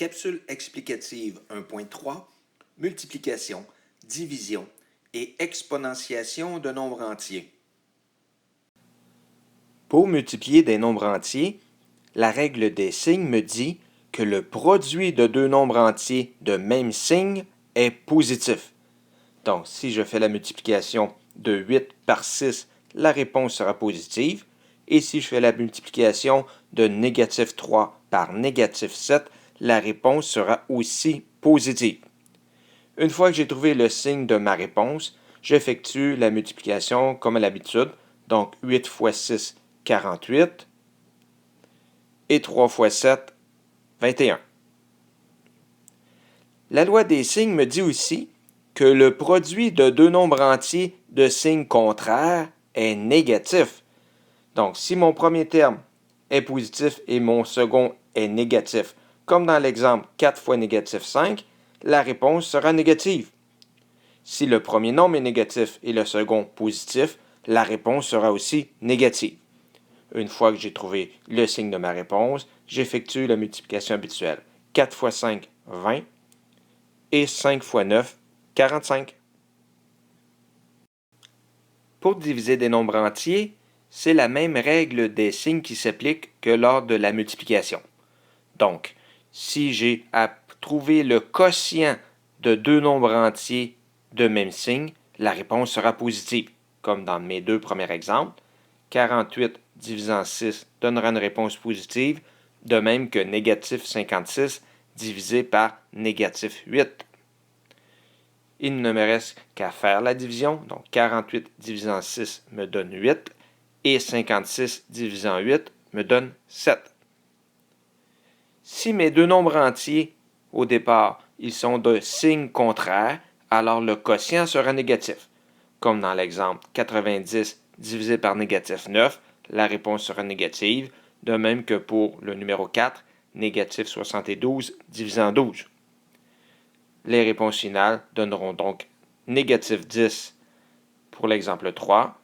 Capsule explicative 1.3, multiplication, division et exponentiation de nombres entiers. Pour multiplier des nombres entiers, la règle des signes me dit que le produit de deux nombres entiers de même signe est positif. Donc, si je fais la multiplication de 8 par 6, la réponse sera positive. Et si je fais la multiplication de négatif 3 par négatif 7, la réponse sera aussi positive. Une fois que j'ai trouvé le signe de ma réponse, j'effectue la multiplication comme à l'habitude. Donc, 8 fois 6, 48. Et 3 fois 7, 21. La loi des signes me dit aussi que le produit de deux nombres entiers de signes contraires est négatif. Donc, si mon premier terme est positif et mon second est négatif, comme dans l'exemple 4 fois négatif 5, la réponse sera négative. Si le premier nombre est négatif et le second positif, la réponse sera aussi négative. Une fois que j'ai trouvé le signe de ma réponse, j'effectue la multiplication habituelle. 4 fois 5, 20, et 5 fois 9, 45. Pour diviser des nombres entiers, c'est la même règle des signes qui s'applique que lors de la multiplication. Donc, si j'ai à trouver le quotient de deux nombres entiers de même signe, la réponse sera positive, comme dans mes deux premiers exemples. 48 divisant 6 donnera une réponse positive, de même que négatif 56 divisé par négatif 8. Il ne me reste qu'à faire la division, donc 48 divisant 6 me donne 8, et 56 divisant 8 me donne 7. Si mes deux nombres entiers, au départ, ils sont de signes contraires, alors le quotient sera négatif. Comme dans l'exemple 90 divisé par négatif 9, la réponse sera négative, de même que pour le numéro 4, négatif 72 divisant 12. Les réponses finales donneront donc négatif 10 pour l'exemple 3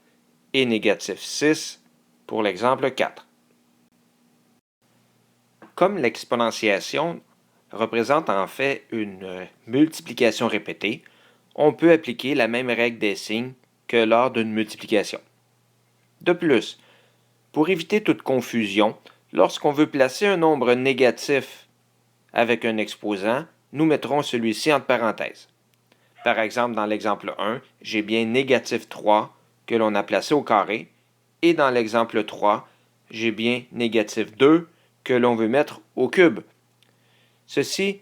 et négatif 6 pour l'exemple 4. Comme l'exponentiation représente en fait une multiplication répétée, on peut appliquer la même règle des signes que lors d'une multiplication. De plus, pour éviter toute confusion, lorsqu'on veut placer un nombre négatif avec un exposant, nous mettrons celui-ci entre parenthèses. Par exemple, dans l'exemple 1, j'ai bien négatif 3 que l'on a placé au carré, et dans l'exemple 3, j'ai bien négatif 2 que l'on veut mettre au cube. Ceci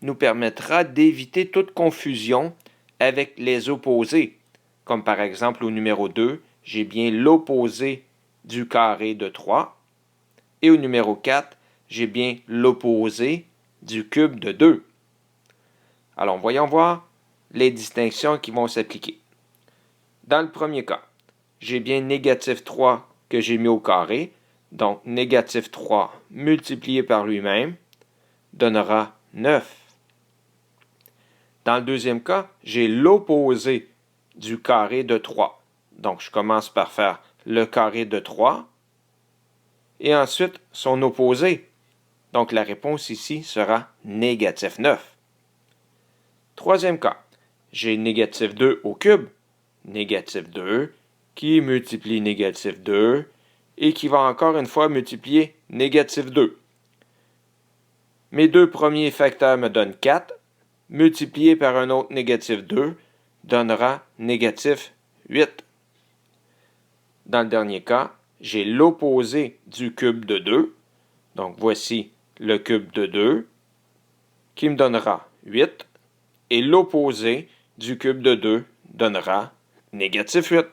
nous permettra d'éviter toute confusion avec les opposés, comme par exemple au numéro 2, j'ai bien l'opposé du carré de 3, et au numéro 4, j'ai bien l'opposé du cube de 2. Alors, voyons voir les distinctions qui vont s'appliquer. Dans le premier cas, j'ai bien négatif 3 que j'ai mis au carré, donc négatif 3 multiplié par lui-même donnera 9. Dans le deuxième cas, j'ai l'opposé du carré de 3. Donc, je commence par faire le carré de 3 et ensuite son opposé. Donc, la réponse ici sera négatif 9. Troisième cas, j'ai négatif 2 au cube, négatif 2, qui multiplie négatif 2, et qui va encore une fois multiplier négatif 2. Mes deux premiers facteurs me donnent 4, multiplié par un autre négatif 2 donnera négatif 8. Dans le dernier cas, j'ai l'opposé du cube de 2, donc voici le cube de 2, qui me donnera 8, et l'opposé du cube de 2 donnera négatif 8.